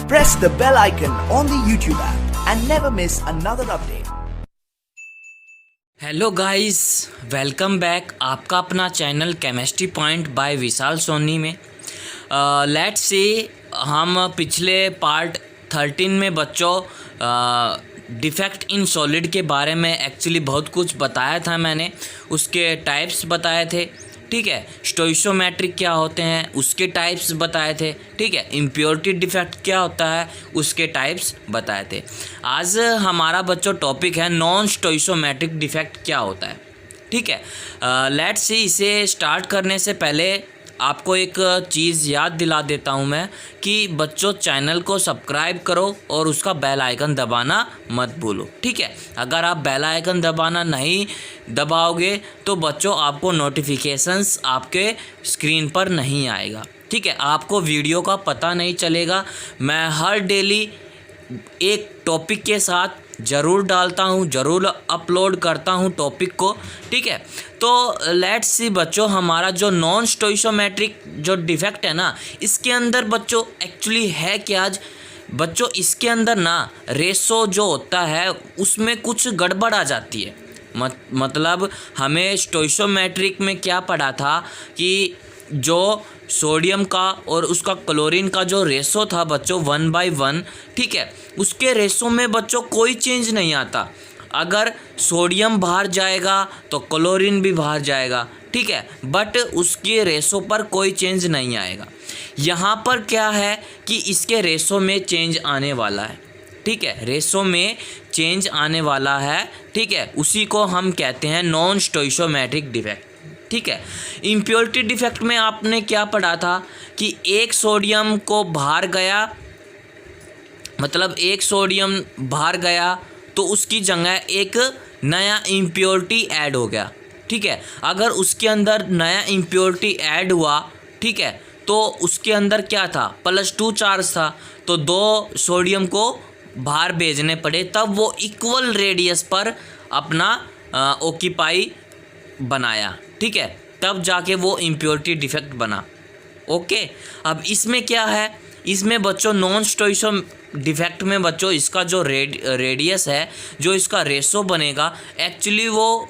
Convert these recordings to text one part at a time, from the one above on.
Press the bell icon on the YouTube app and never miss another update. Hello guys, welcome back आपका अपना channel chemistry point by विशाल सोनी में। Let's say हम पिछले part 13 में बच्चों defect in solid के बारे में एक्चुअली बहुत कुछ बताया था। मैंने उसके टाइप्स बताए थे, ठीक है। स्टोइकोमेट्रिक क्या होते हैं उसके टाइप्स बताए थे, ठीक है। इम्प्योरिटी डिफेक्ट क्या होता है उसके टाइप्स बताए थे। आज हमारा बच्चों टॉपिक है नॉन स्टोइकोमेट्रिक डिफेक्ट क्या होता है, ठीक है। लेट्स सी, इसे स्टार्ट करने से पहले आपको एक चीज़ याद दिला देता हूं मैं कि बच्चों चैनल को सब्सक्राइब करो और उसका बेल आइकन दबाना मत भूलो, ठीक है। अगर आप बेल आइकन दबाना नहीं दबाओगे तो बच्चों आपको नोटिफिकेशंस आपके स्क्रीन पर नहीं आएगा, ठीक है। आपको वीडियो का पता नहीं चलेगा। मैं हर डेली एक टॉपिक के साथ ज़रूर डालता हूँ, ज़रूर अपलोड करता हूँ टॉपिक को, ठीक है। तो लेट्स सी बच्चों, हमारा जो नॉन स्टोइकोमेट्रिक जो डिफेक्ट है ना, इसके अंदर बच्चों एक्चुअली है क्या आज बच्चों, इसके अंदर ना रेशो जो होता है उसमें कुछ गड़बड़ आ जाती है। मतलब हमें स्टोइकोमेट्रिक में क्या पढ़ा था कि जो सोडियम का और उसका क्लोरीन का जो रेशो था बच्चों 1/1, ठीक है, उसके रेशो में बच्चों कोई चेंज नहीं आता। अगर सोडियम बाहर जाएगा तो क्लोरीन भी बाहर जाएगा, ठीक है, बट उसके रेशो पर कोई चेंज नहीं आएगा। यहाँ पर क्या है कि इसके रेशो में चेंज आने वाला है, ठीक है, रेशो में चेंज आने वाला है, ठीक है। उसी को हम कहते हैं नॉन स्टोइकोमेट्रिक डिफेक्ट, ठीक है। इम्प्योरिटी डिफेक्ट में आपने क्या पढ़ा था कि एक सोडियम को बाहर गया, मतलब एक सोडियम बाहर गया तो उसकी जगह एक नया इम्प्योरिटी ऐड हो गया, ठीक है। अगर उसके अंदर नया इम्प्योरिटी ऐड हुआ, ठीक है, तो उसके अंदर क्या था, +2 चार्ज था, तो 2 सोडियम को बाहर भेजने पड़े, तब वो इक्वल रेडियस पर अपना ऑक्यूपाई बनाया, ठीक है, तब जाके वो इम्प्योरिटी डिफेक्ट बना। ओके, अब इसमें क्या है, इसमें बच्चों नॉन स्टोइको डिफेक्ट में बच्चों इसका जो रेडियस है, जो इसका रेशो बनेगा, एक्चुअली वो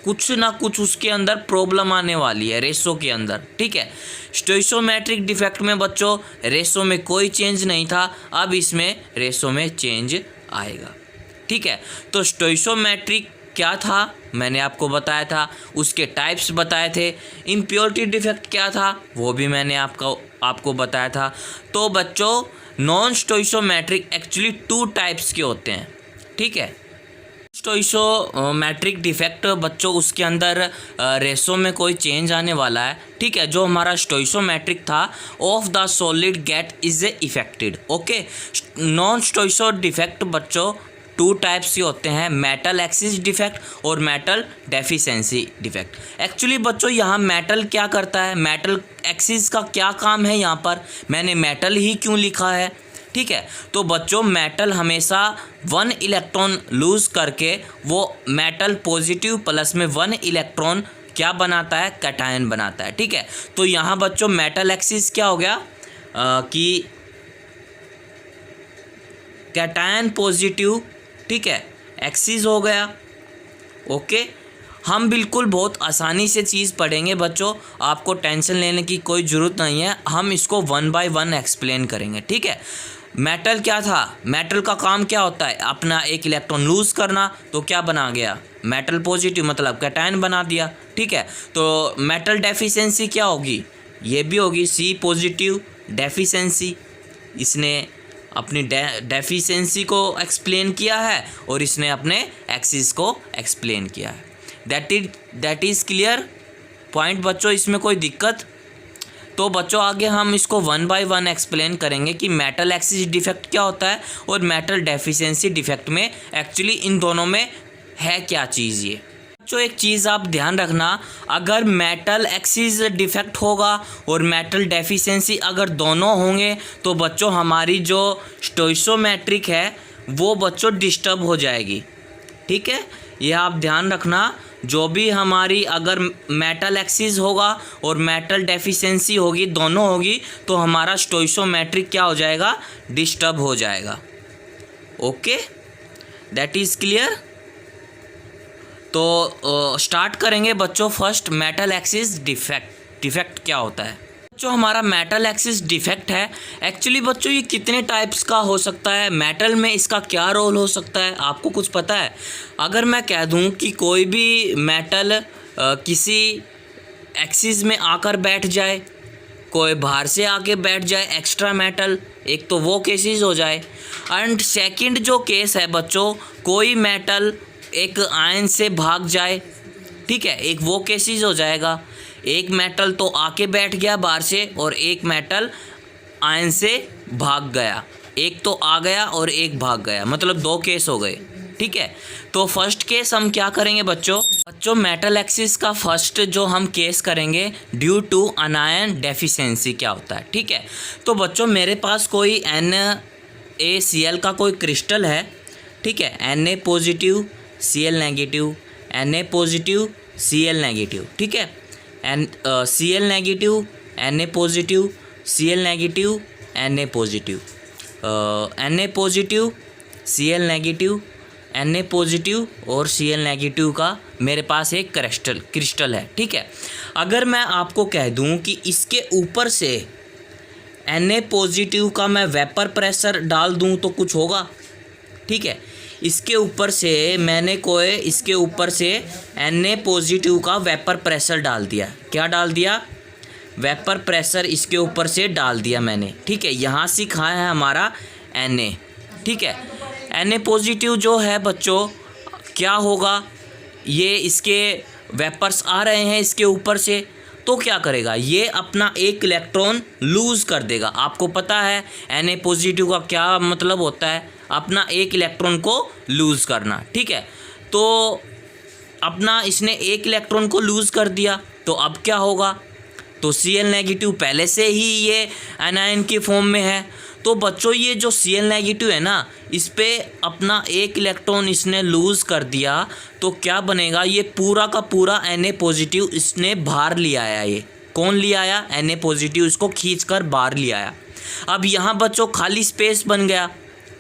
कुछ ना कुछ उसके अंदर प्रॉब्लम आने वाली है रेशो के अंदर, ठीक है। स्टोइकोमेट्रिक डिफेक्ट में बच्चों रेशो में कोई चेंज नहीं था, अब इसमें रेशो में चेंज आएगा, ठीक है। तो स्टोइकोमेट्रिक क्या था मैंने आपको बताया था, उसके टाइप्स बताए थे। इम्प्योरिटी डिफेक्ट क्या था वो भी मैंने आपको बताया था। तो बच्चों नॉन स्टोइकोमेट्रिक एक्चुअली 2 टाइप्स के होते हैं, ठीक है। स्टोइकोमेट्रिक डिफेक्ट बच्चों उसके अंदर रेशो में कोई चेंज आने वाला है, ठीक है। जो हमारा स्टोइकोमेट्रिक था, of the solid get is affected, okay. Non stoichio defect बच्चों 2 टाइप्स के होते हैं, मेटल एक्सिस डिफेक्ट और मेटल डेफिशिएंसी डिफेक्ट। एक्चुअली बच्चों यहाँ मेटल क्या करता है, मेटल एक्सिस का क्या काम है, यहाँ पर मैंने मेटल ही क्यों लिखा है, ठीक है। तो बच्चों मेटल हमेशा 1 इलेक्ट्रॉन लूज़ करके वो मेटल पॉजिटिव प्लस में 1 इलेक्ट्रॉन क्या बनाता है, कैटायन बनाता है, ठीक है। तो यहाँ बच्चों मेटल एक्सिस क्या हो गया कि कैटायन पॉजिटिव, ठीक है, एक्सिस हो गया, ओके। हम बिल्कुल बहुत आसानी से चीज़ पढ़ेंगे बच्चों, आपको टेंशन लेने की कोई ज़रूरत नहीं है, हम इसको 1 by 1 एक्सप्लेन करेंगे, ठीक है। मेटल क्या था, मेटल का काम क्या होता है, अपना एक इलेक्ट्रॉन लूज़ करना, तो क्या बना गया मेटल पॉजिटिव, मतलब कैटायन बना दिया, ठीक है। तो मेटल डेफिशिएंसी क्या होगी, ये भी होगी C पॉजिटिव डेफिशिएंसी। इसने अपनी डेफिशिएंसी को एक्सप्लेन किया है और इसने अपने एक्सिस को एक्सप्लेन किया है। दैट इज़ क्लियर पॉइंट बच्चों, इसमें कोई दिक्कत। तो बच्चों आगे हम इसको 1 by 1 एक्सप्लेन करेंगे कि मेटल एक्सिस डिफेक्ट क्या होता है और मेटल डेफिशिएंसी डिफेक्ट में एक्चुअली इन दोनों में है क्या चीज़। ये बच्चों एक चीज़ आप ध्यान रखना, अगर मेटल एक्सिस डिफेक्ट होगा और मेटल डेफिशिएंसी अगर दोनों होंगे तो बच्चों हमारी जो स्टोइकोमेट्रिक है वो बच्चों डिस्टर्ब हो जाएगी, ठीक है। ये आप ध्यान रखना, जो भी हमारी अगर मेटल एक्सिस होगा और मेटल डेफिशिएंसी होगी, दोनों होगी, तो हमारा स्टोइकोमेट्रिक क्या हो जाएगा, डिस्टर्ब हो जाएगा। Okay, that is clear. तो स्टार्ट करेंगे बच्चों। फर्स्ट, मेटल एक्सिस डिफेक्ट क्या होता है। जो हमारा मेटल एक्सिस डिफेक्ट है, एक्चुअली बच्चों ये कितने टाइप्स का हो सकता है, मेटल में इसका क्या रोल हो सकता है, आपको कुछ पता है? अगर मैं कह दूं कि कोई भी मेटल किसी एक्सिस में आकर बैठ जाए, कोई बाहर से आके बैठ जाए एक्स्ट्रा मेटल, एक तो वो केसेस हो जाए। एंड सेकंड जो केस है बच्चों, कोई मेटल एक आयन से भाग जाए, ठीक है, एक वो केसेस हो जाएगा। एक मेटल तो आके बैठ गया बाहर से और एक मेटल आयन से भाग गया, एक तो आ गया और एक भाग गया, मतलब दो केस हो गए, ठीक है। तो फर्स्ट केस हम क्या करेंगे बच्चों मेटल एक्सिस का फर्स्ट जो हम केस करेंगे, ड्यू टू अनायन डेफिशिएंसी क्या होता है, ठीक है। तो बच्चों मेरे पास कोई NaCl का कोई क्रिस्टल है, ठीक है, Na positive Cl negative, Na positive Cl negative, ठीक है, Cl negative Na positive Cl negative Na positive, Na positive Cl negative Na positive और Cl नेगेटिव का मेरे पास एक क्रिस्टल है, ठीक है। अगर मैं आपको कह दूं कि इसके ऊपर से Na पॉजिटिव का मैं वेपर प्रेशर डाल दूं तो कुछ होगा, ठीक है। इसके ऊपर से मैंने इसके ऊपर से Na पॉजिटिव का वेपर प्रेशर डाल दिया, क्या डाल दिया, वेपर प्रेशर इसके ऊपर से डाल दिया मैंने, ठीक है। यहाँ से कहाँ है हमारा Na, ठीक है। Na पॉजिटिव जो है बच्चों क्या होगा, ये इसके वेपर्स आ रहे हैं इसके ऊपर से, तो क्या करेगा, ये अपना एक इलेक्ट्रॉन लूज़ कर देगा। आपको पता है Na पॉजिटिव का क्या मतलब होता है, अपना एक इलेक्ट्रॉन को लूज़ करना, ठीक है। तो अपना इसने एक इलेक्ट्रॉन को लूज़ कर दिया, तो अब क्या होगा, तो Cl नेगेटिव पहले से ही ये एनायन की फॉर्म में है, तो बच्चों ये जो Cl नेगेटिव है ना, इस पे अपना एक इलेक्ट्रॉन इसने लूज़ कर दिया, तो क्या बनेगा, ये पूरा का पूरा Na पॉजिटिव इसने बाहर ले आया। ये कौन ले आया, Na पॉजिटिव इसको खींच कर बाहर ले आया। अब यहाँ बच्चों खाली स्पेस बन गया,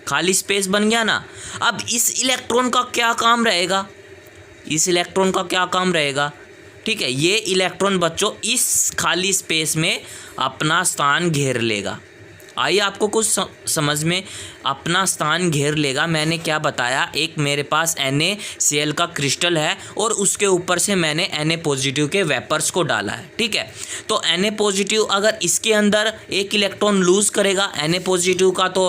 खाली स्पेस बन गया ना। अब इस इलेक्ट्रॉन का क्या काम रहेगा, इस इलेक्ट्रॉन का क्या काम रहेगा, ठीक है, ये इलेक्ट्रॉन बच्चों इस खाली स्पेस में अपना स्थान घेर लेगा। आइए आपको कुछ समझ में, अपना स्थान घेर लेगा। मैंने क्या बताया, एक मेरे पास NaCl का क्रिस्टल है और उसके ऊपर से मैंने Na पॉजिटिव के वेपर्स को डाला है, ठीक है। तो Na पॉजिटिव अगर इसके अंदर एक इलेक्ट्रॉन लूज़ करेगा, Na पॉजिटिव का तो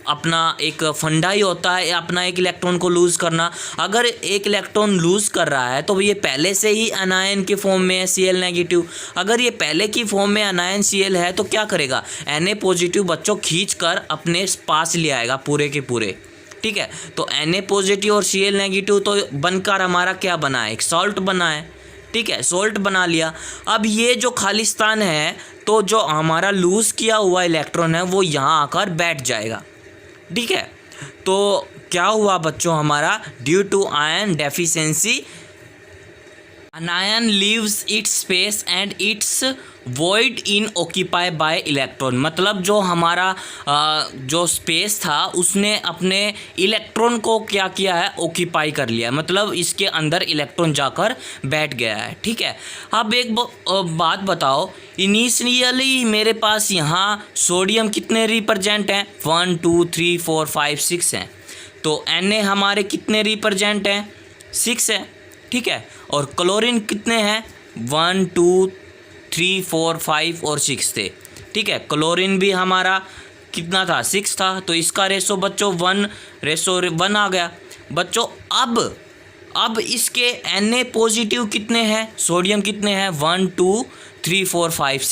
अपना एक फंडा ही होता है अपना एक इलेक्ट्रॉन को लूज़ करना। अगर एक इलेक्ट्रॉन लूज़ कर रहा है तो ये पहले से ही अनायन के फॉर्म में है Cl नेगेटिव। अगर ये पहले की फॉर्म में अनायन Cl है तो क्या करेगा, Na पॉजिटिव बच्चों खींच कर अपने पास ले आएगा पूरे के पूरे, ठीक है। तो Na पॉजिटिव और Cl नेगेटिव तो बनकर हमारा क्या बना है, एक सॉल्ट बना है, ठीक है, सॉल्ट बना लिया। अब ये जो खाली स्थान है, तो जो हमारा लूज़ किया हुआ इलेक्ट्रॉन है वो यहाँ आकर बैठ जाएगा, ठीक है। तो क्या हुआ बच्चों, हमारा due to ion deficiency anion leaves its space and its void in occupy by electron, मतलब जो हमारा जो स्पेस था उसने अपने इलेक्ट्रॉन को क्या किया है, ऑक्यूपाई कर लिया, मतलब इसके अंदर इलेक्ट्रॉन जाकर बैठ गया है, ठीक है। अब एक बात बताओ, इनिशियली मेरे पास यहाँ सोडियम कितने रिप्रेजेंट हैं, 1 2 3 4 5 6 हैं, तो Na हमारे कितने रिप्रेजेंट हैं, 6 है, ठीक है। और क्लोरीन कितने हैं, 1 2 3 4 5 और 6 थे, ठीक है। क्लोरीन भी हमारा कितना था, 6 था, तो इसका रेशो बच्चों 1:1 आ गया बच्चों। अब इसके Na पॉजिटिव कितने हैं, सोडियम कितने हैं, 1 2 3 4 5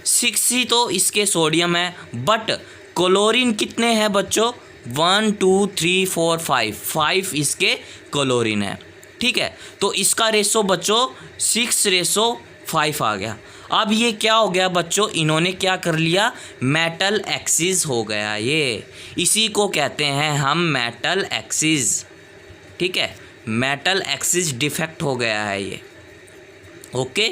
6 ही तो इसके सोडियम है, बट क्लोरीन कितने हैं बच्चों, 1 2 3 4 5 इसके क्लोरीन है, ठीक है। तो इसका रेशो बच्चों 6:5 आ गया। अब ये क्या हो गया बच्चों, इन्होंने क्या कर लिया, मेटल एक्सिस हो गया, ये इसी को कहते हैं हम मेटल एक्सिस, ठीक है, मेटल एक्सिस डिफेक्ट हो गया है ये। Okay,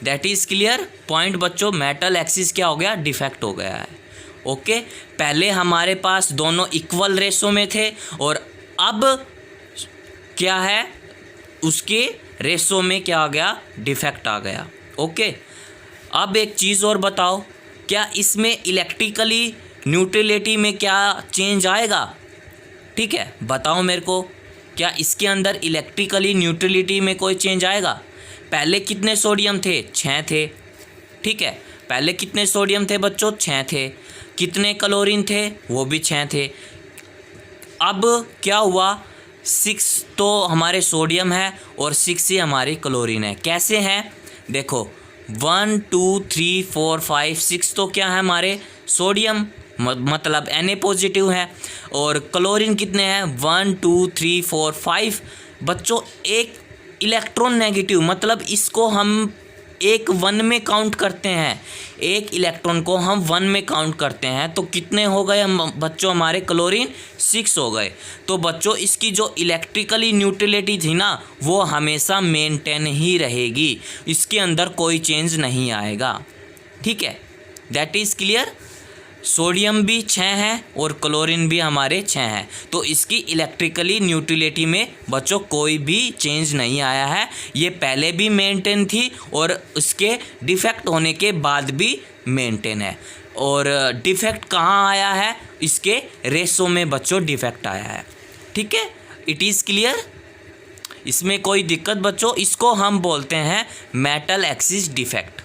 that is clear point बच्चों, मेटल एक्सिस क्या हो गया, डिफेक्ट हो गया है। ओके, पहले हमारे पास दोनों इक्वल रेशो में थे और अब क्या है, उसके रेशो में क्या आ गया, डिफेक्ट आ गया। ओके, अब एक चीज़ और बताओ, क्या इसमें इलेक्ट्रिकली न्यूट्रलिटी में क्या चेंज आएगा? ठीक है, बताओ मेरे को, क्या इसके अंदर इलेक्ट्रिकली न्यूट्रलिटी में कोई चेंज आएगा? पहले कितने सोडियम थे, 6 थे। ठीक है, पहले कितने सोडियम थे बच्चों, 6 थे। कितने क्लोरीन थे, वो भी 6 थे। अब क्या हुआ, 6 तो हमारे सोडियम है और 6 ही हमारी क्लोरीन है। कैसे हैं, देखो 1 2 3 4 5 6 तो क्या है हमारे सोडियम, मतलब Na पॉजिटिव है, और क्लोरीन कितने हैं, 1 2 3 4 5 बच्चों। एक इलेक्ट्रॉन नेगेटिव, मतलब इसको हम एक 1 में काउंट करते हैं, एक इलेक्ट्रॉन को हम 1 में काउंट करते हैं, तो कितने हो गए हम बच्चों, हमारे क्लोरीन 6 हो गए। तो बच्चों इसकी जो इलेक्ट्रिकली न्यूट्रलिटी थी ना, वो हमेशा मेंटेन ही रहेगी, इसके अंदर कोई चेंज नहीं आएगा। ठीक है, दैट इज़ क्लियर। सोडियम भी 6 है और क्लोरीन भी हमारे 6 हैं, तो इसकी इलेक्ट्रिकली न्यूट्रलिटी में बच्चों कोई भी चेंज नहीं आया है, ये पहले भी मेंटेन थी और उसके डिफेक्ट होने के बाद भी मेंटेन है। और डिफेक्ट कहाँ आया है, इसके रेशो में बच्चों डिफेक्ट आया है। ठीक है, इट इज़ क्लियर, इसमें कोई दिक्कत बच्चों, इसको हम बोलते हैं metal excess defect.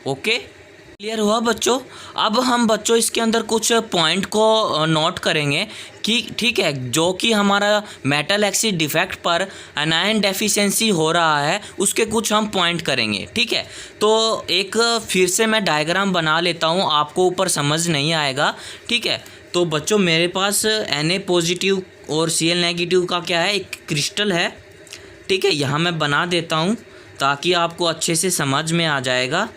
Okay, clear हुआ बच्चों। अब हम बच्चों इसके अंदर कुछ पॉइंट को नोट करेंगे कि ठीक है, जो कि हमारा मेटल एक्सिस डिफेक्ट पर एनायन डेफिशिएंसी हो रहा है, उसके कुछ हम पॉइंट करेंगे। ठीक है, तो एक फिर से मैं डायग्राम बना लेता हूँ, आपको ऊपर समझ नहीं आएगा। ठीक है, तो बच्चों मेरे पास Na पॉजिटिव और Cl नेगेटिव का क्या है, एक क्रिस्टल है। ठीक है, यहाँ मैं बना देता हूँ ताकि आपको अच्छे से समझ में आ जाएगा।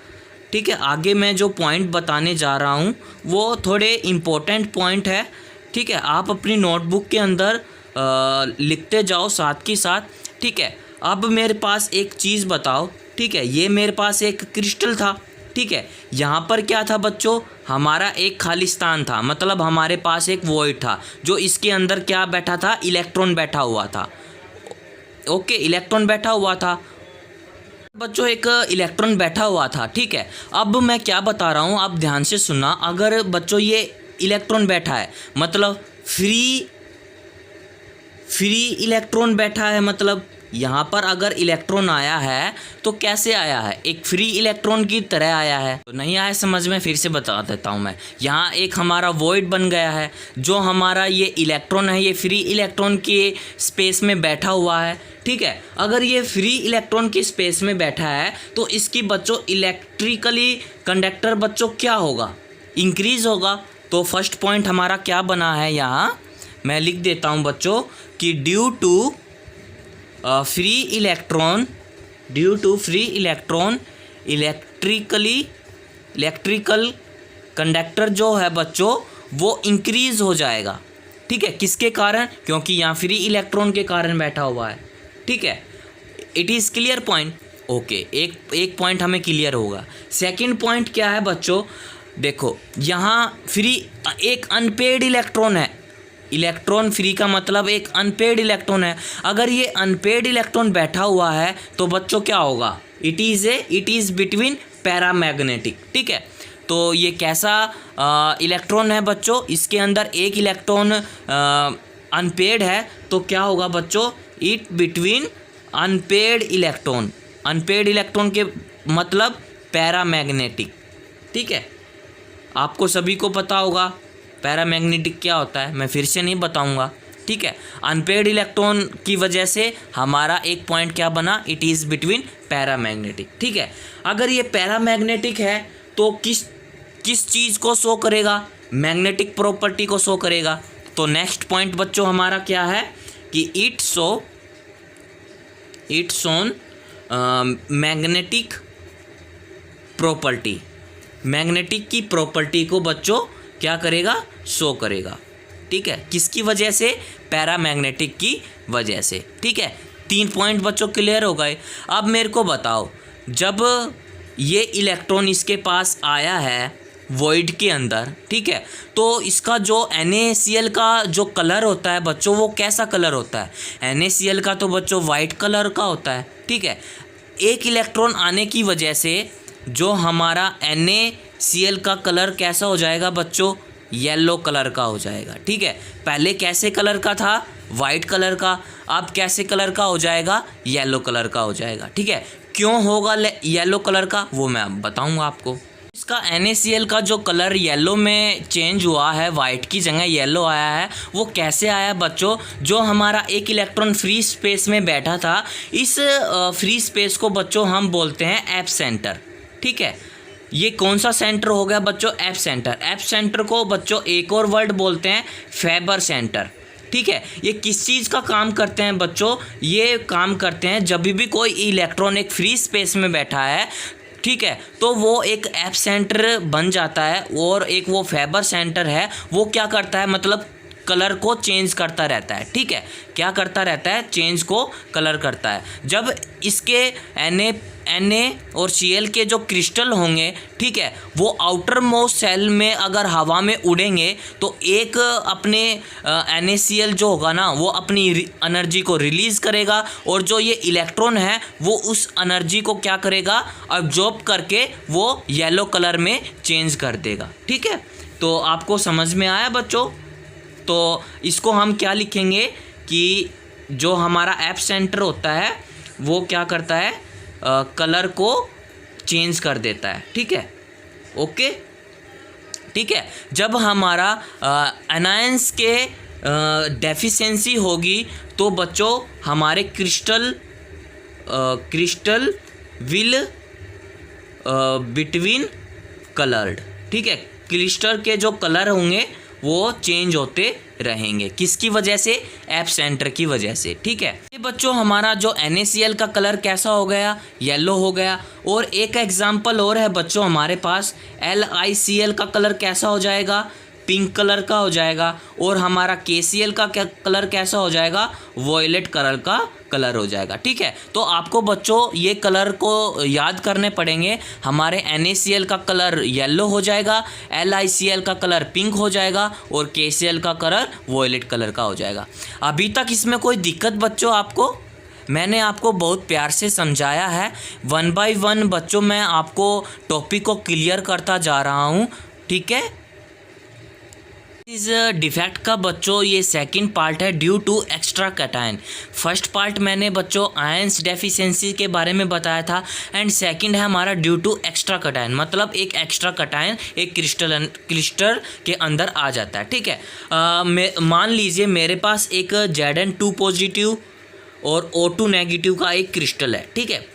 ठीक है, आगे मैं जो पॉइंट बताने जा रहा हूँ वो थोड़े इम्पोर्टेंट पॉइंट है। ठीक है, आप अपनी नोटबुक के अंदर लिखते जाओ साथ के साथ। ठीक है, अब मेरे पास एक चीज़ बताओ। ठीक है, ये मेरे पास एक क्रिस्टल था। ठीक है, यहाँ पर क्या था बच्चों, हमारा एक खालिस्तान था, मतलब हमारे पास एक वॉइड था, जो इसके अंदर क्या बैठा था, इलेक्ट्रॉन बैठा हुआ था। ओके, इलेक्ट्रॉन बैठा हुआ था बच्चों, एक इलेक्ट्रॉन बैठा हुआ था। ठीक है, अब मैं क्या बता रहा हूँ, आप ध्यान से सुनना। अगर बच्चों ये इलेक्ट्रॉन बैठा है, मतलब फ्री इलेक्ट्रॉन बैठा है, मतलब यहाँ पर अगर इलेक्ट्रॉन आया है तो कैसे आया है, एक फ्री इलेक्ट्रॉन की तरह आया है। तो नहीं आया समझ में, फिर से बता देता हूँ मैं। यहाँ एक हमारा वॉइड बन गया है, जो हमारा ये इलेक्ट्रॉन है, ये फ्री इलेक्ट्रॉन के स्पेस में बैठा हुआ है। ठीक है, अगर ये फ्री इलेक्ट्रॉन की स्पेस में बैठा है तो इसकी बच्चों इलेक्ट्रिकली कंडक्टर बच्चों क्या होगा, इंक्रीज होगा। तो फर्स्ट पॉइंट हमारा क्या बना है, यहाँ मैं लिख देता हूँ बच्चों कि due to free electron electrical conductor जो है बच्चों वो इंक्रीज हो जाएगा। ठीक है, किसके कारण, क्योंकि यहाँ फ्री इलेक्ट्रॉन के कारण बैठा हुआ है। ठीक है, it is clear point. Okay, एक पॉइंट हमें क्लियर होगा। सेकंड पॉइंट क्या है बच्चों, देखो यहाँ फ्री एक अनपेड इलेक्ट्रॉन है। इलेक्ट्रॉन फ्री का मतलब एक अनपेड इलेक्ट्रॉन है। अगर ये अनपेड इलेक्ट्रॉन बैठा हुआ है तो बच्चों क्या होगा, इट इज़ बिटवीन पैरामैग्नेटिक। ठीक है, तो ये कैसा इलेक्ट्रॉन है बच्चों, इसके अंदर एक इलेक्ट्रॉन अनपेड है, तो क्या होगा बच्चों, इट बिटवीन अनपेड इलेक्ट्रॉन के मतलब पैरामैग्नेटिक। ठीक है, आपको सभी को पता होगा पैरामैग्नेटिक क्या होता है, मैं फिर से नहीं बताऊंगा। ठीक है, अनपेड इलेक्ट्रॉन की वजह से हमारा एक पॉइंट क्या बना, इट इज़ बिटवीन पैरामैग्नेटिक। ठीक है, अगर ये पैरामैग्नेटिक है तो किस चीज़ को शो करेगा, मैग्नेटिक प्रॉपर्टी को शो करेगा। तो नेक्स्ट पॉइंट बच्चों हमारा क्या है कि इट शोन मैग्नेटिक प्रॉपर्टी की प्रॉपर्टी को बच्चों क्या करेगा, शो करेगा। ठीक है, किसकी वजह से? पैरामैग्नेटिक की वजह से। ठीक है, 3 पॉइंट बच्चों क्लियर हो गए। अब मेरे को बताओ, जब ये इलेक्ट्रॉन इसके पास आया है वॉइड के अंदर, ठीक है, तो इसका जो NaCl का जो कलर होता है बच्चों, वो कैसा कलर होता है? NaCl का तो बच्चों वाइट कलर का होता है। ठीक है, एक इलेक्ट्रॉन आने की वजह से जो हमारा NaCl का कलर कैसा हो जाएगा बच्चों? येलो कलर का हो जाएगा। ठीक है, पहले कैसे कलर का था? वाइट कलर का। अब कैसे कलर का हो जाएगा? येलो कलर का हो जाएगा। ठीक है, क्यों होगा येलो कलर का, वो मैं अब बताऊंगा आपको। इसका NaCl का जो कलर येलो में चेंज हुआ है, वाइट की जगह येलो आया है, वो कैसे आया बच्चों? जो हमारा एक इलेक्ट्रॉन फ्री स्पेस में बैठा था, इस फ्री स्पेस को बच्चों हम बोलते हैं एप सेंटर। ठीक है, ये कौन सा सेंटर हो गया बच्चों? App centre. एप सेंटर को बच्चों एक और वर्ड बोलते हैं फेबर सेंटर। ठीक है, ये किस चीज़ का काम करते हैं बच्चों? ये काम करते हैं जब भी कोई इलेक्ट्रॉन एक फ्री स्पेस में बैठा है, ठीक है, तो वो एक एप सेंटर बन जाता है, और एक वो फेबर सेंटर है, वो क्या करता है, मतलब कलर को चेंज करता रहता है। ठीक है, क्या करता रहता है? चेंज को कलर करता है। जब इसके Na और Cl के जो क्रिस्टल होंगे, ठीक है, वो आउटर मोस्ट सेल में अगर हवा में उड़ेंगे तो एक अपने NaCl जो होगा ना, वो अपनी एनर्जी को रिलीज़ करेगा, और जो ये इलेक्ट्रॉन है वो उस एनर्जी को क्या करेगा? अब्जॉर्ब करके वो येलो कलर में चेंज कर देगा। ठीक है, तो आपको समझ में आया बच्चों? तो इसको हम क्या लिखेंगे कि जो हमारा एप सेंटर होता है वो क्या करता है? कलर को चेंज कर देता है। ठीक है, ओके। ठीक है, जब हमारा एनायंस के डेफिशिएंसी होगी तो बच्चों हमारे क्रिस्टल विल बिटवीन कलर्ड। ठीक है, क्रिस्टल के जो कलर होंगे वो चेंज होते रहेंगे। किसकी वजह से? एप सेंटर की वजह से। ठीक है, ये बच्चों हमारा जो NaCl का कलर कैसा हो गया? येलो हो गया। और एक एग्जांपल और है बच्चों हमारे पास, LiCl का कलर कैसा हो जाएगा? पिंक कलर का हो जाएगा। और हमारा KCl का कलर कैसा हो जाएगा? वॉयलेट कलर का कलर हो जाएगा। ठीक है, तो आपको बच्चों ये कलर को याद करने पड़ेंगे। हमारे NaCl का कलर येलो हो जाएगा, LiCl का कलर पिंक हो जाएगा, और KCl का कलर वॉयलेट कलर का हो जाएगा। अभी तक इसमें कोई दिक्कत बच्चों आपको? मैंने आपको बहुत प्यार से समझाया है। 1 बाय 1 बच्चों मैं आपको टॉपिक को क्लियर करता जा रहा हूँ। ठीक है, इस डिफेक्ट का बच्चों ये सेकंड पार्ट है, due to extra cation. First part मैंने बच्चों आयंस डेफिशिएंसी के बारे में बताया था, एंड सेकंड है हमारा ड्यू टू एक्स्ट्रा कैटायन, मतलब एक एक्स्ट्रा कैटायन एक क्रिस्टल के अंदर आ जाता है। ठीक है, मान लीजिए मेरे पास एक Zn2 पॉजिटिव और O2 नेगेटिव का एक क्रिस्टल है। ठीक है,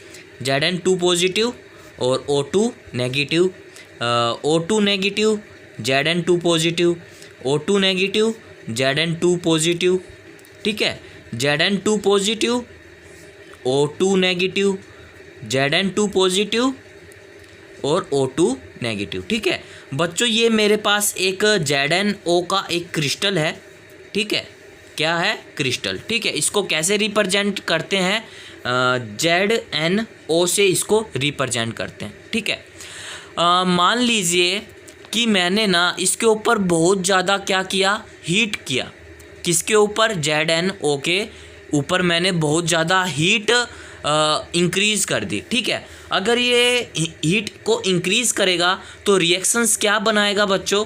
Zn2 पॉजिटिव और O2 negative, O2 negative Zn2 positive, O2 negative Zn2 positive. ठीक है, Zn2 positive, O2 negative, Zn2 positive और O2 नेगेटिव। ठीक है बच्चों, ये मेरे पास एक ZnO का एक क्रिस्टल है। ठीक है, क्या है? क्रिस्टल। ठीक है, इसको कैसे रिप्रेजेंट करते हैं? ZnO से इसको रिप्रेजेंट करते हैं। ठीक है, मान लीजिए कि मैंने ना इसके ऊपर बहुत ज़्यादा क्या किया? हीट किया। किसके ऊपर? ZnO के ऊपर मैंने बहुत ज़्यादा हीट इंक्रीज़ कर दी। ठीक है, अगर ये हीट को इंक्रीज़ करेगा तो रिएक्शंस क्या बनाएगा बच्चों?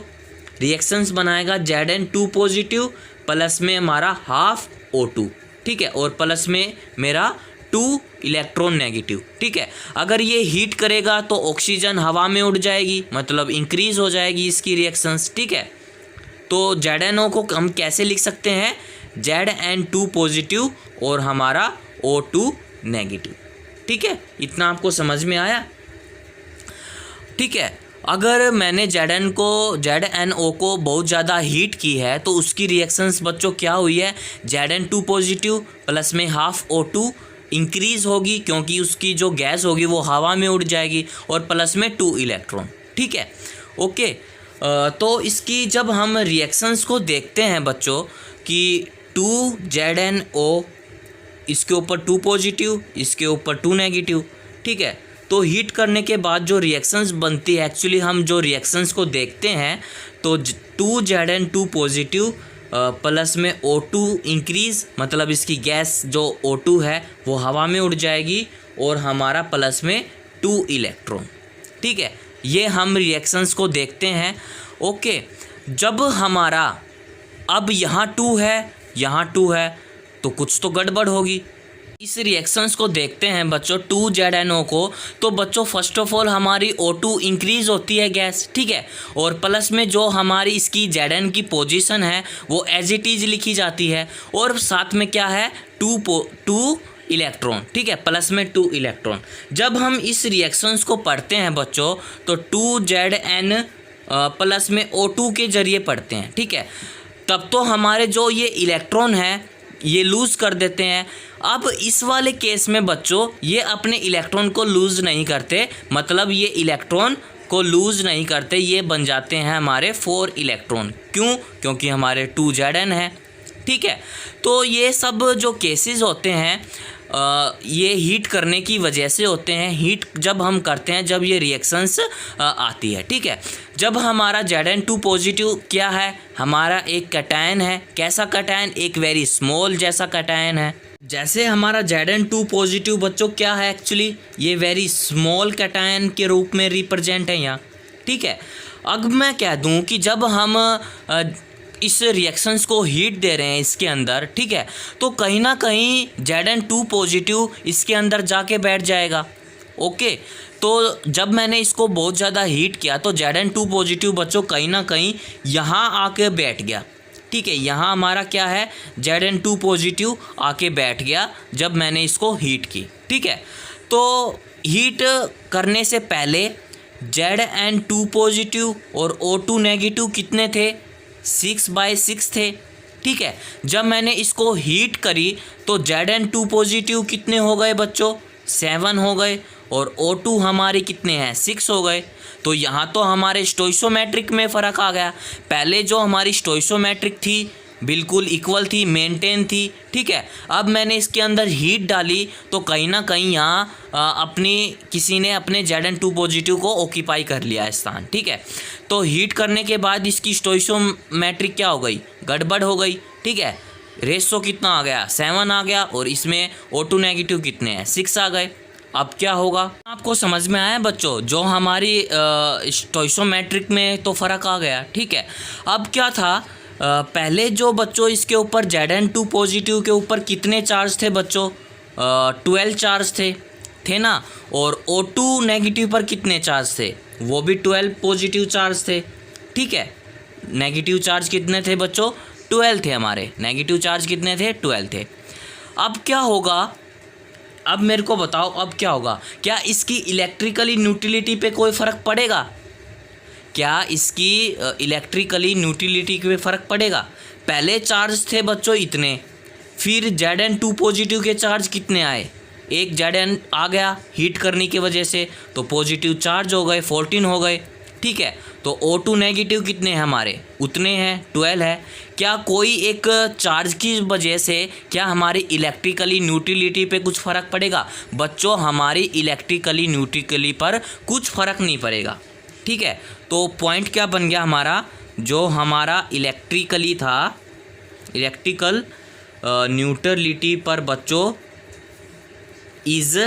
रिएक्शंस बनाएगा Zn2 पॉजिटिव प्लस में हमारा हाफ O2। ठीक है, और प्लस में मेरा 2 इलेक्ट्रॉन नेगेटिव। ठीक है, अगर ये हीट करेगा तो ऑक्सीजन हवा में उड़ जाएगी, मतलब इंक्रीज हो जाएगी इसकी रिएक्शंस। ठीक है, तो ZnO को हम कैसे लिख सकते हैं? Zn2 पॉजिटिव और हमारा O2 नेगेटिव। ठीक है, इतना आपको समझ में आया? ठीक है, अगर मैंने ZnO को बहुत ज़्यादा हीट की है तो उसकी रिएक्शंस बच्चों क्या हुई है? Zn2 पॉजिटिव प्लस में हाफ O2 इंक्रीज़ होगी, क्योंकि उसकी जो गैस होगी वो हवा में उड़ जाएगी, और प्लस में 2 इलेक्ट्रॉन। ठीक है, ओके। तो इसकी जब हम रिएक्शंस को देखते हैं बच्चों कि 2ZnO, इसके ऊपर 2 पॉजिटिव, इसके ऊपर 2 नेगेटिव, ठीक है। तो हीट करने के बाद जो रिएक्शंस बनती है, एक्चुअली हम जो रिएक्शंस को देखते हैं तो 2Zn2 पॉजिटिव प्लस में O2 इंक्रीज़, मतलब इसकी गैस जो O2 है वो हवा में उड़ जाएगी और हमारा प्लस में 2 इलेक्ट्रॉन, ठीक है। ये हम रिएक्शंस को देखते हैं। ओके, जब हमारा अब यहाँ 2 है, यहाँ 2 है, तो कुछ तो गड़बड़ होगी। इस रिएक्शंस को देखते हैं बच्चों 2ZnO को, तो बच्चों फर्स्ट ऑफ ऑल हमारी O2 इंक्रीज़ होती है गैस, ठीक है, और प्लस में जो हमारी इसकी Zn की पोजीशन है वो एज इट इज़ लिखी जाती है, और साथ में क्या है 2 इलेक्ट्रॉन, ठीक है, प्लस में 2 इलेक्ट्रॉन। जब हम इस रिएक्शंस को पढ़ते हैं बच्चों तो 2Zn प्लस में O2 के ज़रिए पढ़ते हैं, ठीक है। तब तो हमारे जो ये इलेक्ट्रॉन है ये लूज़ कर देते हैं। अब इस वाले केस में बच्चों ये अपने इलेक्ट्रॉन को लूज़ नहीं करते, मतलब ये इलेक्ट्रॉन को लूज़ नहीं करते, ये बन जाते हैं हमारे 4 इलेक्ट्रॉन। क्यों? क्योंकि हमारे 2Zn है, ठीक है। तो ये सब जो केसेस होते हैं ये हीट करने की वजह से होते हैं। हीट जब हम करते हैं, जब ये रिएक्शंस आती है, ठीक है। जब हमारा Zn2 पॉजिटिव क्या है, हमारा एक कैटायन है। कैसा कैटायन? एक वेरी स्मॉल जैसा कैटायन है। जैसे हमारा Zn2 पॉजिटिव बच्चों क्या है, एक्चुअली ये वेरी स्मॉल कैटायन के रूप में रिप्रेजेंट है यहाँ, ठीक है। अब मैं कह दूँ कि जब हम इस रिएक्शंस को हीट दे रहे हैं इसके अंदर, ठीक है, तो कहीं ना कहीं Zn2 पॉजिटिव इसके अंदर जाके बैठ जाएगा। ओके, तो जब मैंने इसको बहुत ज़्यादा हीट किया तो Zn2 पॉजिटिव बच्चों कहीं ना कहीं यहाँ आके बैठ गया, ठीक है। यहाँ हमारा क्या है, Zn2 पॉजिटिव आके बैठ गया जब मैंने इसको हीट की, ठीक है। तो हीट करने से पहले Zn2 पॉजिटिव और O2 नेगेटिव कितने थे? 6/6 थे, ठीक है। जब मैंने इसको हीट करी तो Zn2 पॉजिटिव कितने हो गए बच्चों? 7 हो गए, और O2 हमारे कितने हैं? 6 हो गए। तो यहाँ तो हमारे स्टोइसोमेट्रिक में फ़र्क आ गया। पहले जो हमारी स्टोइसोमेट्रिक थी बिल्कुल इक्वल थी, मेंटेन थी, ठीक है। अब मैंने इसके अंदर हीट डाली तो कहीं ना कहीं यहाँ किसी ने अपने Zn2 पॉजिटिव को ऑक्यूपाई कर लिया है स्थान, ठीक है। तो हीट करने के बाद इसकी स्टोइसोमेट्रिक क्या हो गई? गड़बड़ हो गई, ठीक है। रेशो कितना आ गया? 7 आ गया, और इसमें O2 नेगेटिव कितने हैं? 6 आ गए। अब क्या होगा? आपको समझ में आया बच्चों? जो हमारी स्टोइसोमेट्रिक में तो फ़र्क आ गया, ठीक है। अब क्या था, पहले जो बच्चों इसके ऊपर Zn2 पॉजिटिव के ऊपर कितने चार्ज थे बच्चों? 12 चार्ज थे ना। और O2 नेगेटिव पर कितने चार्ज थे? वो भी 12 पॉजिटिव चार्ज थे, ठीक है। नेगेटिव चार्ज कितने थे बच्चों? 12 थे हमारे। नेगेटिव चार्ज कितने थे? 12 थे। अब क्या होगा? अब मेरे को बताओ, अब क्या होगा? क्या इसकी इलेक्ट्रिकली न्यूट्रलिटी पे कोई फ़र्क पड़ेगा? क्या इसकी इलेक्ट्रिकली न्यूट्रलिटी पे फ़र्क पड़ेगा? पहले चार्ज थे बच्चों इतने, फिर Zn2 पॉजिटिव के चार्ज कितने आए? एक Zn आ गया हीट करने की वजह से, तो पॉजिटिव चार्ज हो गए, 14 हो गए, ठीक है। तो O2 नेगेटिव कितने हैं हमारे? उतने हैं, 12 है। क्या कोई एक चार्ज की वजह से क्या हमारी इलेक्ट्रिकली न्यूट्रलिटी पे कुछ फ़र्क पड़ेगा? बच्चों हमारी इलेक्ट्रिकली न्यूट्रलिटी पर कुछ फ़र्क नहीं पड़ेगा, ठीक है। तो पॉइंट क्या बन गया हमारा? जो हमारा इलेक्ट्रिकली था, इलेक्ट्रिकल न्यूट्रलिटी पर बच्चों इज़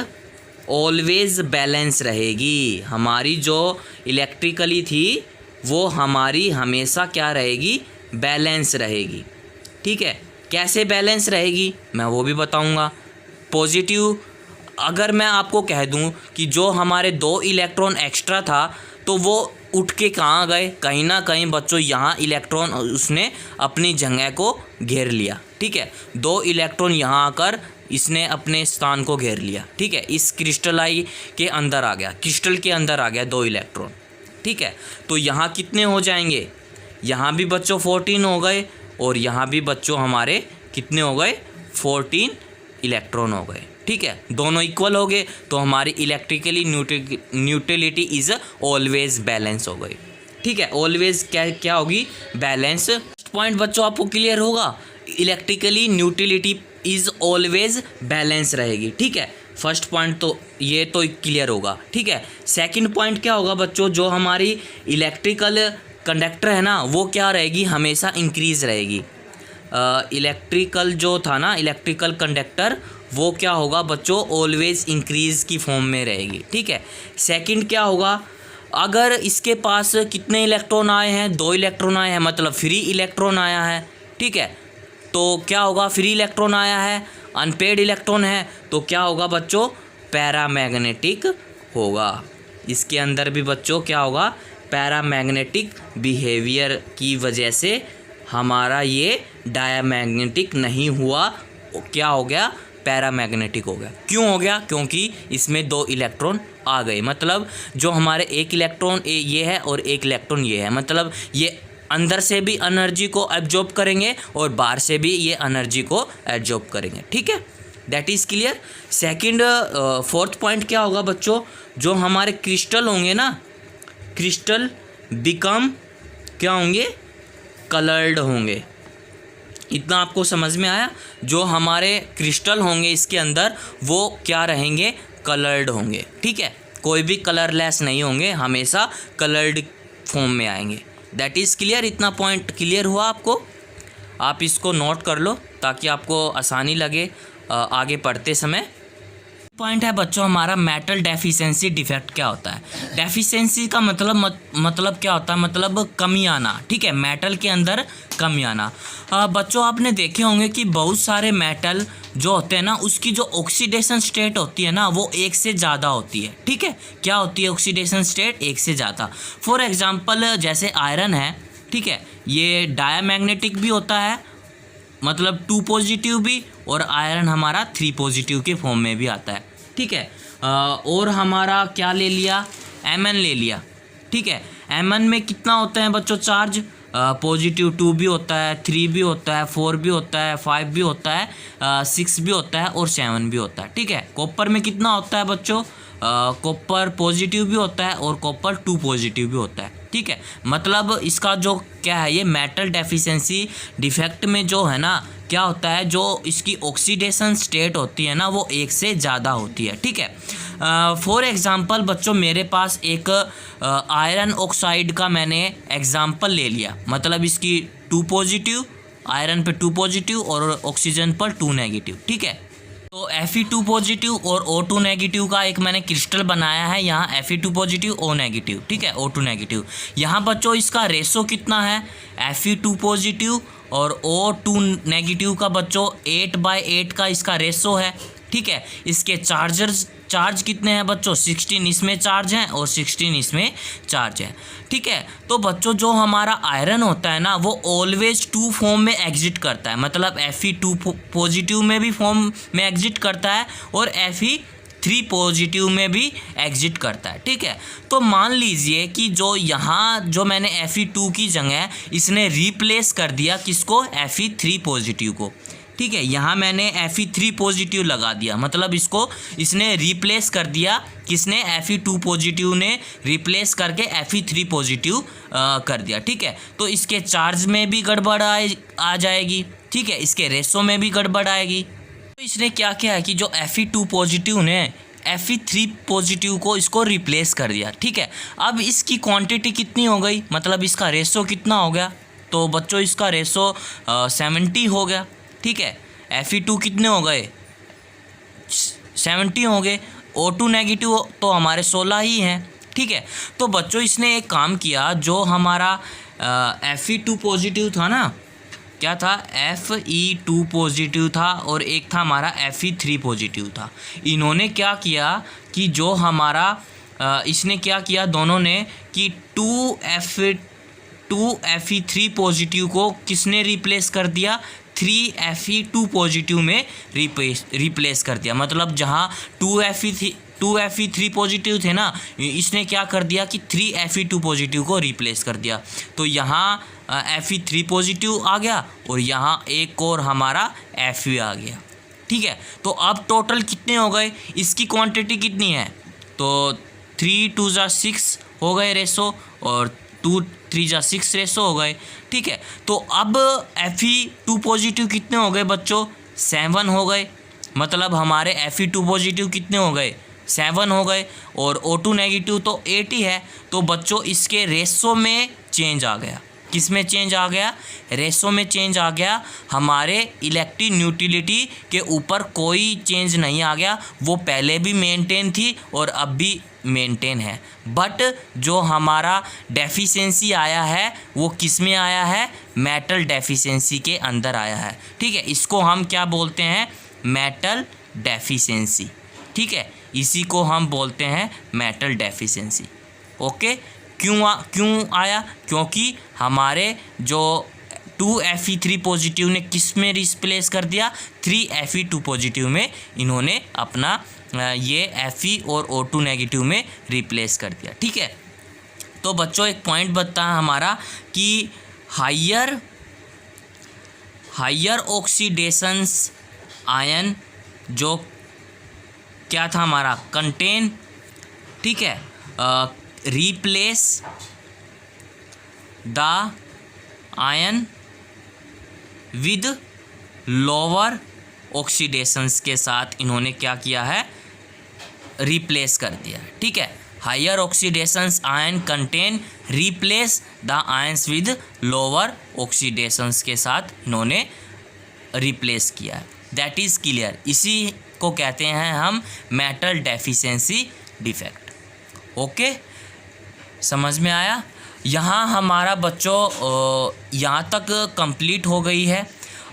ऑलवेज बैलेंस रहेगी। हमारी जो इलेक्ट्रिकली थी वो हमारी हमेशा क्या रहेगी? बैलेंस रहेगी, ठीक है। कैसे बैलेंस रहेगी मैं वो भी बताऊंगा। पॉजिटिव अगर मैं आपको कह दूं कि जो हमारे 2 इलेक्ट्रॉन एक्स्ट्रा था तो वो उठ के कहाँ गए? कहीं ना कहीं बच्चों यहाँ इलेक्ट्रॉन उसने अपनी जगह को घेर लिया, ठीक है। 2 इलेक्ट्रॉन यहाँ आकर इसने अपने स्थान को घेर लिया, ठीक है। इस क्रिस्टलाई के अंदर आ गया, क्रिस्टल के अंदर आ गया 2 इलेक्ट्रॉन, ठीक है। तो यहाँ कितने हो जाएंगे? यहाँ भी बच्चों 14 हो गए, और यहाँ भी बच्चों हमारे कितने हो गए? 14 इलेक्ट्रॉन हो गए, ठीक है। दोनों इक्वल हो गए, तो हमारी electrically neutrality is always balance हो गई, ठीक है, ऑलवेज क्या होगी, बैलेंस। फर्स्ट पॉइंट बच्चों आपको क्लियर होगा, electrically neutrality is always balance रहेगी। ठीक है, फर्स्ट पॉइंट तो ये तो क्लियर होगा। ठीक है, सेकंड पॉइंट क्या होगा बच्चों, जो हमारी इलेक्ट्रिकल कंडक्टर है ना वो क्या रहेगी, हमेशा इंक्रीज रहेगी। इलेक्ट्रिकल जो था ना, इलेक्ट्रिकल कंडक्टर वो क्या होगा बच्चों, ऑलवेज इंक्रीज की फॉर्म में रहेगी। ठीक है, सेकंड क्या होगा, अगर इसके पास कितने इलेक्ट्रॉन आए हैं, 2 इलेक्ट्रॉन आए हैं, मतलब फ्री इलेक्ट्रॉन आया है। ठीक है, तो क्या होगा, फ्री इलेक्ट्रॉन आया है, अनपेड इलेक्ट्रॉन है, तो क्या होगा बच्चों, पैरामैग्नेटिक होगा। इसके अंदर भी बच्चों क्या होगा, पैरामैग्नेटिक बिहेवियर की वजह से हमारा ये डायमैग्नेटिक नहीं हुआ, क्या हो गया, पैरामैग्नेटिक हो गया। क्यों हो गया, क्योंकि इसमें 2 इलेक्ट्रॉन आ गए, मतलब जो हमारे 1 इलेक्ट्रॉन ये है और 1 इलेक्ट्रॉन ये है, मतलब ये अंदर से भी एनर्जी को एब्जॉर्ब करेंगे और बाहर से भी ये एनर्जी को एब्जॉर्ब करेंगे। ठीक है, that is clear. Second fourth point क्या होगा बच्चों, जो हमारे क्रिस्टल होंगे ना, क्रिस्टल बिकम क्या होंगे, कलर्ड होंगे। इतना आपको समझ में आया, जो हमारे क्रिस्टल होंगे इसके अंदर वो क्या रहेंगे, कलर्ड होंगे। ठीक है, कोई भी कलरलेस नहीं होंगे, हमेशा कलर्ड फॉर्म में आएंगे। That is clear. इतना पॉइंट क्लियर हुआ आपको, आप इसको नोट कर लो ताकि आपको आसानी लगे आगे पढ़ते समय। पॉइंट है बच्चों हमारा, मेटल डेफिशिएंसी डिफेक्ट क्या होता है। डेफिशिएंसी का मतलब क्या होता है, मतलब कमी आना। ठीक है, मेटल के अंदर कमी आना। बच्चों आपने देखे होंगे कि बहुत सारे मेटल जो होते हैं ना, उसकी जो ऑक्सीडेशन स्टेट होती है ना वो 1 से ज़्यादा होती है। ठीक है, क्या होती है ऑक्सीडेशन स्टेट, 1 से ज़्यादा। फॉर एग्जांपल जैसे आयरन है, ठीक है, ये डायमैग्नेटिक भी होता है, मतलब 2 पॉजिटिव भी, और आयरन हमारा 3 पॉजिटिव के फॉर्म में भी आता है। ठीक है, और हमारा क्या ले लिया, Mn ले लिया। ठीक है, Mn में कितना होता है बच्चों चार्ज, पॉजिटिव 2 भी होता है, 3 भी होता है, 4 भी होता है, 5 भी होता है, 6 भी होता है और 7 भी होता है। ठीक है, कॉपर में कितना होता है बच्चों, कॉपर पॉजिटिव भी होता है और कॉपर 2 पॉजिटिव भी होता है। ठीक है, मतलब इसका जो क्या है, ये मेटल डेफिशिएंसी डिफेक्ट में जो है ना क्या होता है, जो इसकी ऑक्सीडेशन स्टेट होती है ना वो 1 से ज़्यादा होती है। ठीक है, फॉर एग्ज़ाम्पल बच्चों मेरे पास एक आयरन ऑक्साइड का मैंने एग्ज़ाम्पल ले लिया, मतलब इसकी 2 पॉजिटिव, आयरन पे 2 पॉजिटिव और ऑक्सीजन पर 2 नेगेटिव। ठीक है, तो Fe2 पॉजिटिव और O2 नेगेटिव का एक मैंने क्रिस्टल बनाया है, यहाँ Fe2 पॉजिटिव O नेगेटिव। ठीक है, O2 नेगेटिव। यहाँ बच्चों इसका रेशो कितना है, Fe2 पॉजिटिव और O2 नेगेटिव का बच्चों 8/8 का इसका रेशो है। ठीक है, इसके चार्ज कितने हैं बच्चों, 16 इसमें चार्ज हैं और 16 इसमें चार्ज है। ठीक है, तो बच्चों जो हमारा आयरन होता है ना वो ऑलवेज 2 फॉर्म में एग्जिट करता है, मतलब Fe2 पॉजिटिव में भी फॉर्म में एग्जिट करता है और Fe3 पॉजिटिव में भी एग्जिट करता है। ठीक है, तो मान लीजिए कि जो यहाँ जो मैंने Fe2 की जगह इसने रिप्लेस कर दिया किसको, Fe3 पॉजिटिव को। ठीक है, यहाँ मैंने Fe3 पॉजिटिव लगा दिया, मतलब इसको इसने रिप्लेस कर दिया, किसने, Fe2 पॉजिटिव ने रिप्लेस करके Fe3 पॉजिटिव कर दिया। ठीक है, तो इसके चार्ज में भी गड़बड़ आ जाएगी। ठीक है, इसके रेशो में भी गड़बड़ आएगी। तो इसने क्या किया है कि जो Fe2 पॉजिटिव ने Fe3 पॉजिटिव को इसको रिप्लेस कर दिया। ठीक है, अब इसकी क्वांटिटी कितनी हो गई, मतलब इसका रेशो कितना हो गया, तो बच्चों इसका रेशो 70 हो गया। ठीक है, Fe2 कितने हो गए, 70 हो गए, O2 नेगेटिव तो हमारे 16 ही हैं। ठीक है, तो बच्चों इसने एक काम किया, जो हमारा Fe2 पॉजिटिव था ना, क्या था, Fe2 पॉजिटिव था और एक था हमारा Fe3 पॉजिटिव था। इन्होंने क्या किया कि जो हमारा इसने क्या किया दोनों ने कि 2 Fe3 पॉजिटिव को किसने रिप्लेस कर दिया, 3 Fe2 पॉजिटिव में रिप्लेस कर दिया। मतलब जहाँ 2 Fe3 पॉजिटिव थे ना, इसने क्या कर दिया कि 3 Fe2 पॉजिटिव को रिप्लेस कर दिया। तो यहाँ Fe3 पॉजिटिव आ गया और यहाँ एक और हमारा Fe आ गया। ठीक है, तो अब टोटल कितने हो गए, इसकी क्वांटिटी कितनी है, तो 3 2 6 हो गए रेशो और 2 3 जा 6 रेशो हो गए। ठीक है, तो अब Fe2 पॉजिटिव कितने हो गए बच्चों? 7 हो गए। मतलब हमारे Fe2 पॉजिटिव कितने हो गए? 7 हो गए। और O2 नेगेटिव तो 8 ही है। तो बच्चों इसके रेशो में चेंज आ गया। किस में चेंज आ गया? रेशो में चेंज आ गया। हमारे इलेक्ट्रिक न्यूट्रलिटी के ऊपर कोई चेंज नहीं आ गया, वो पहले भी मेंटेन थी और अब भी मेंटेन है। बट जो हमारा डेफिशिएंसी आया है वो किस में आया है? मेटल डेफिशिएंसी के अंदर आया है। ठीक है, इसको हम क्या बोलते हैं? Metal deficiency. ठीक है, इसी को हम बोलते हैं मेटल डेफिशिएंसी। ओके, क्यों आया? क्योंकि हमारे जो 2 Fe3 पॉजिटिव ने किस में रिप्लेस कर दिया? 3 Fe2 पॉजिटिव में इन्होंने अपना ये Fe और O2 नेगेटिव में रिप्लेस कर दिया। ठीक है, तो बच्चों एक पॉइंट बता हमारा कि हायर ऑक्सीडेशंस आयन जो क्या था हमारा? कंटेन। ठीक है, replace the ion with lower oxidations के साथ इन्होंने क्या किया है? रिप्लेस कर दिया। ठीक है, higher oxidations ion contain replace the ions with lower oxidations के साथ इन्होंने रिप्लेस किया है। That is clear. इसी को कहते हैं हम मेटल डेफिशिएंसी डिफेक्ट। ओके, समझ में आया? यहाँ हमारा बच्चों यहाँ तक कंप्लीट हो गई है।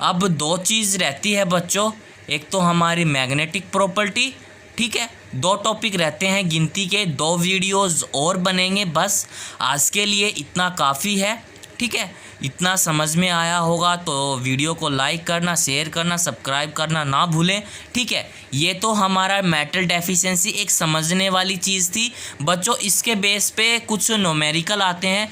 अब 2 चीज़ रहती है बच्चों, एक तो हमारी मैग्नेटिक प्रॉपर्टी। ठीक है, 2 टॉपिक रहते हैं गिनती के, 2 वीडियोस और बनेंगे। बस आज के लिए इतना काफ़ी है। ठीक है, इतना समझ में आया होगा तो वीडियो को लाइक करना, शेयर करना, सब्सक्राइब करना ना भूलें। ठीक है, ये तो हमारा मेटल डेफिशिएंसी एक समझने वाली चीज़ थी बच्चों। इसके बेस पे कुछ न्यूमेरिकल आते हैं।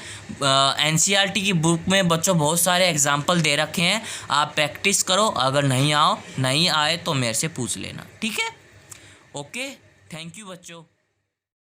NCERT की बुक में बच्चों बहुत सारे एग्जाम्पल दे रखे हैं, आप प्रैक्टिस करो। अगर नहीं आए तो मेरे से पूछ लेना। ठीक है, ओके, थैंक यू बच्चों।